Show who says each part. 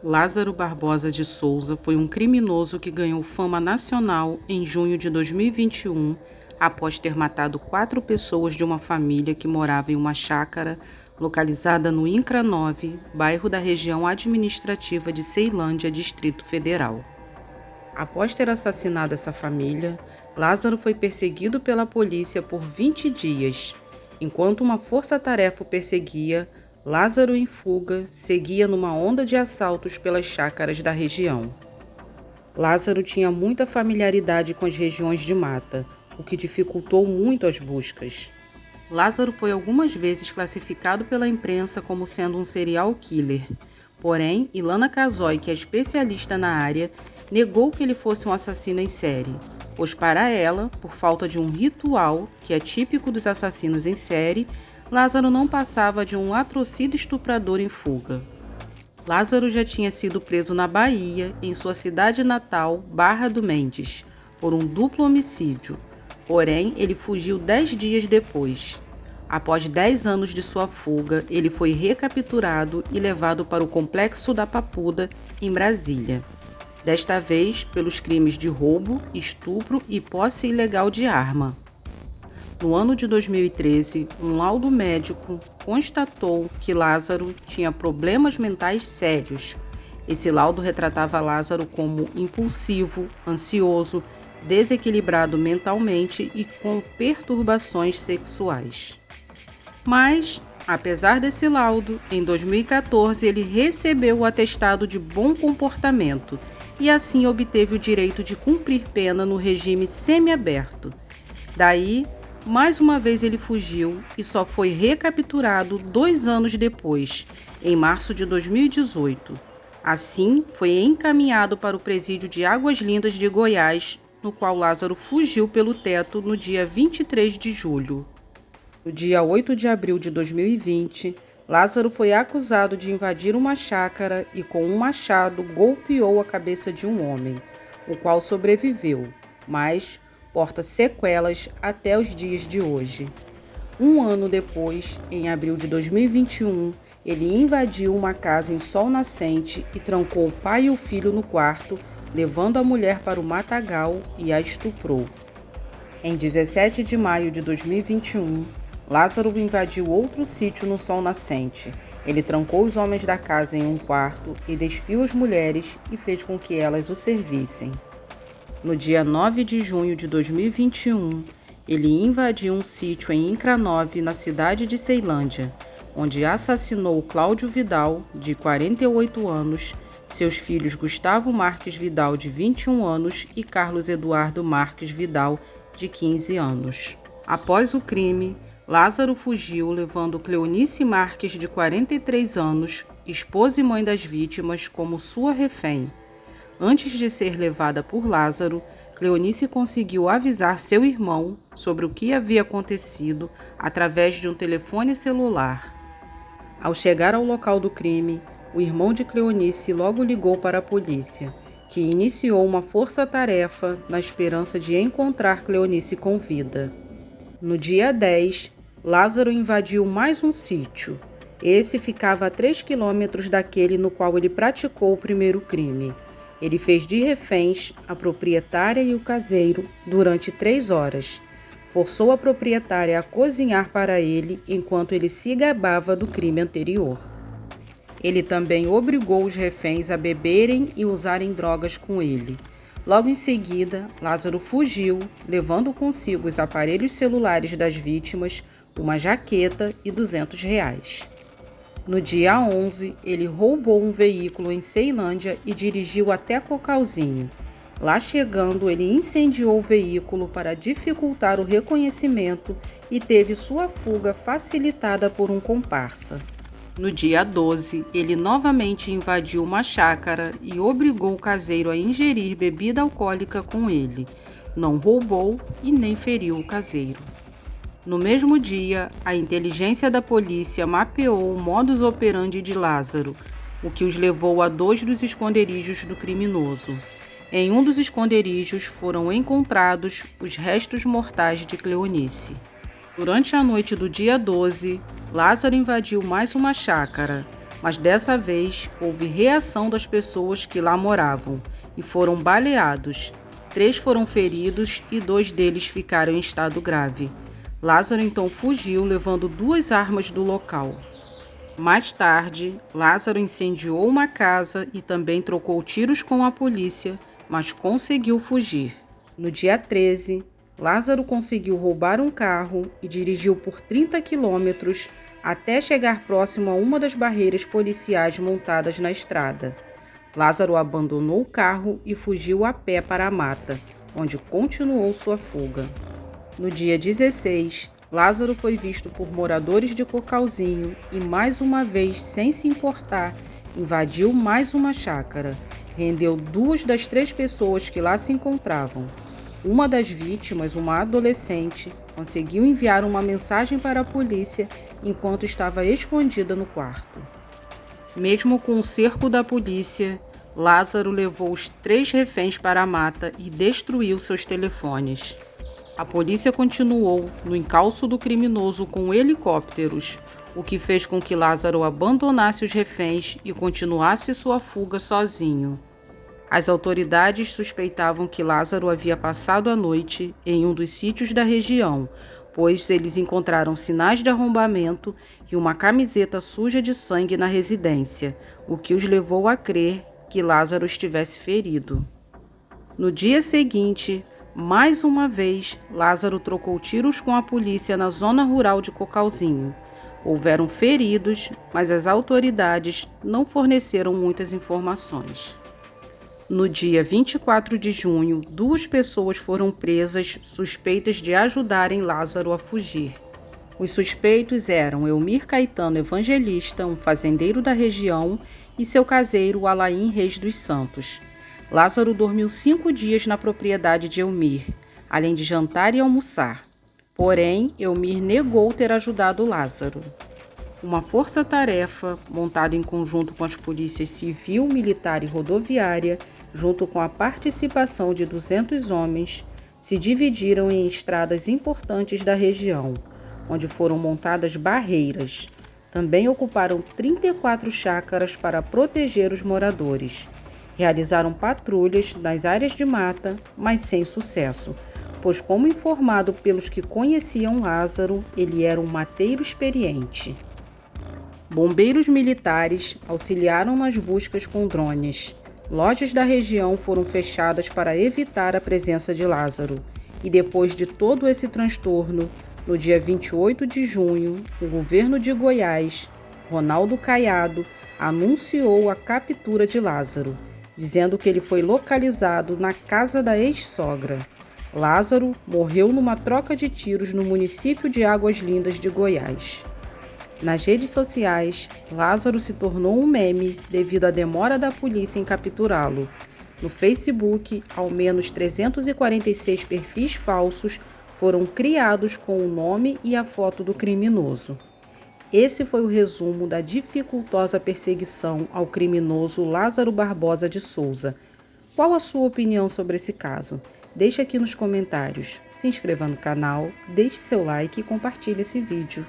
Speaker 1: Lázaro Barbosa de Souza foi um criminoso que ganhou fama nacional em junho de 2021, após ter matado 4 pessoas de uma família que morava em uma chácara localizada no INCRA 9, bairro da região administrativa de Ceilândia, Distrito Federal. Após ter assassinado essa família, Lázaro foi perseguido pela polícia por 20 dias. Enquanto uma força-tarefa o perseguia, Lázaro, em fuga, seguia numa onda de assaltos pelas chácaras da região. Lázaro tinha muita familiaridade com as regiões de mata, o que dificultou muito as buscas. Lázaro foi algumas vezes classificado pela imprensa como sendo um serial killer. Porém, Ilana Casoy, que é especialista na área, negou que ele fosse um assassino em série, pois para ela, por falta de um ritual, que é típico dos assassinos em série, Lázaro não passava de um latrocida estuprador em fuga. Lázaro já tinha sido preso na Bahia, em sua cidade natal, Barra do Mendes, por um duplo homicídio. Porém, ele fugiu 10 dias depois. Após 10 anos de sua fuga, ele foi recapturado e levado para o Complexo da Papuda, em Brasília. Desta vez, pelos crimes de roubo, estupro e posse ilegal de arma. No ano de 2013, um laudo médico constatou que Lázaro tinha problemas mentais sérios. Esse laudo retratava Lázaro como impulsivo, ansioso, desequilibrado mentalmente e com perturbações sexuais. Mas, apesar desse laudo, em 2014 ele recebeu o atestado de bom comportamento e assim obteve o direito de cumprir pena no regime semiaberto. Daí, mais uma vez ele fugiu e só foi recapturado 2 anos depois, em março de 2018. Assim, foi encaminhado para o presídio de Águas Lindas de Goiás, no qual Lázaro fugiu pelo teto no dia 23 de julho. No dia 8 de abril de 2020, Lázaro foi acusado de invadir uma chácara e com um machado golpeou a cabeça de um homem, o qual sobreviveu, mas porta sequelas até os dias de hoje. Um ano depois, em abril de 2021, ele invadiu uma casa em Sol Nascente e trancou o pai e o filho no quarto, levando a mulher para o matagal e a estuprou. Em 17 de maio de 2021, Lázaro invadiu outro sítio no Sol Nascente. Ele trancou os homens da casa em um quarto e despiu as mulheres e fez com que elas o servissem. No dia 9 de junho de 2021, ele invadiu um sítio em INCRA 9, na cidade de Ceilândia, onde assassinou Cláudio Vidal, de 48 anos, seus filhos Gustavo Marques Vidal, de 21 anos, e Carlos Eduardo Marques Vidal, de 15 anos. Após o crime, Lázaro fugiu levando Cleonice Marques, de 43 anos, esposa e mãe das vítimas, como sua refém. Antes de ser levada por Lázaro, Cleonice conseguiu avisar seu irmão sobre o que havia acontecido através de um telefone celular. Ao chegar ao local do crime, o irmão de Cleonice logo ligou para a polícia, que iniciou uma força-tarefa na esperança de encontrar Cleonice com vida. No dia 10, Lázaro invadiu mais um sítio. Esse ficava a 3 quilômetros daquele no qual ele praticou o primeiro crime. Ele fez de reféns a proprietária e o caseiro durante 3 horas. Forçou a proprietária a cozinhar para ele enquanto ele se gabava do crime anterior. Ele também obrigou os reféns a beberem e usarem drogas com ele. Logo em seguida, Lázaro fugiu, levando consigo os aparelhos celulares das vítimas, uma jaqueta e R$ 200. No dia 11, ele roubou um veículo em Ceilândia e dirigiu até Cocalzinho. Lá chegando, ele incendiou o veículo para dificultar o reconhecimento e teve sua fuga facilitada por um comparsa. No dia 12, ele novamente invadiu uma chácara e obrigou o caseiro a ingerir bebida alcoólica com ele. Não roubou e nem feriu o caseiro. No mesmo dia, a inteligência da polícia mapeou o modus operandi de Lázaro, o que os levou a 2 dos esconderijos do criminoso. Em um dos esconderijos foram encontrados os restos mortais de Cleonice. Durante a noite do dia 12, Lázaro invadiu mais uma chácara, mas dessa vez houve reação das pessoas que lá moravam e foram baleados. 3 foram feridos e 2 deles ficaram em estado grave. Lázaro então fugiu, levando 2 armas do local. Mais tarde, Lázaro incendiou uma casa e também trocou tiros com a polícia, mas conseguiu fugir. No dia 13, Lázaro conseguiu roubar um carro e dirigiu por 30 quilômetros até chegar próximo a uma das barreiras policiais montadas na estrada. Lázaro abandonou o carro e fugiu a pé para a mata, onde continuou sua fuga. No dia 16, Lázaro foi visto por moradores de Cocalzinho e, mais uma vez, sem se importar, invadiu mais uma chácara, rendeu 2 das 3 pessoas que lá se encontravam. Uma das vítimas, uma adolescente, conseguiu enviar uma mensagem para a polícia enquanto estava escondida no quarto. Mesmo com o cerco da polícia, Lázaro levou os 3 reféns para a mata e destruiu seus telefones. A polícia continuou no encalço do criminoso com helicópteros, o que fez com que Lázaro abandonasse os reféns e continuasse sua fuga sozinho. As autoridades suspeitavam que Lázaro havia passado a noite em um dos sítios da região, pois eles encontraram sinais de arrombamento e uma camiseta suja de sangue na residência, o que os levou a crer que Lázaro estivesse ferido. No dia seguinte, mais uma vez, Lázaro trocou tiros com a polícia na zona rural de Cocalzinho. Houveram feridos, mas as autoridades não forneceram muitas informações. No dia 24 de junho, 2 pessoas foram presas suspeitas de ajudarem Lázaro a fugir. Os suspeitos eram Elmir Caetano Evangelista, um fazendeiro da região, e seu caseiro Alaim Reis dos Santos. Lázaro dormiu 5 dias na propriedade de Elmir, além de jantar e almoçar. Porém, Elmir negou ter ajudado Lázaro. Uma força-tarefa, montada em conjunto com as polícias civil, militar e rodoviária, junto com a participação de 200 homens, se dividiram em estradas importantes da região, onde foram montadas barreiras. Também ocuparam 34 chácaras para proteger os moradores. Realizaram patrulhas nas áreas de mata, mas sem sucesso, pois, como informado pelos que conheciam Lázaro, ele era um mateiro experiente. Bombeiros militares auxiliaram nas buscas com drones. Lojas da região foram fechadas para evitar a presença de Lázaro. E depois de todo esse transtorno, no dia 28 de junho, o governo de Goiás, Ronaldo Caiado, anunciou a captura de Lázaro, dizendo que ele foi localizado na casa da ex-sogra. Lázaro morreu numa troca de tiros no município de Águas Lindas de Goiás. Nas redes sociais, Lázaro se tornou um meme devido à demora da polícia em capturá-lo. No Facebook, ao menos 346 perfis falsos foram criados com o nome e a foto do criminoso. Esse foi o resumo da dificultosa perseguição ao criminoso Lázaro Barbosa de Souza. Qual a sua opinião sobre esse caso? Deixe aqui nos comentários. Se inscreva no canal, deixe seu like e compartilhe esse vídeo.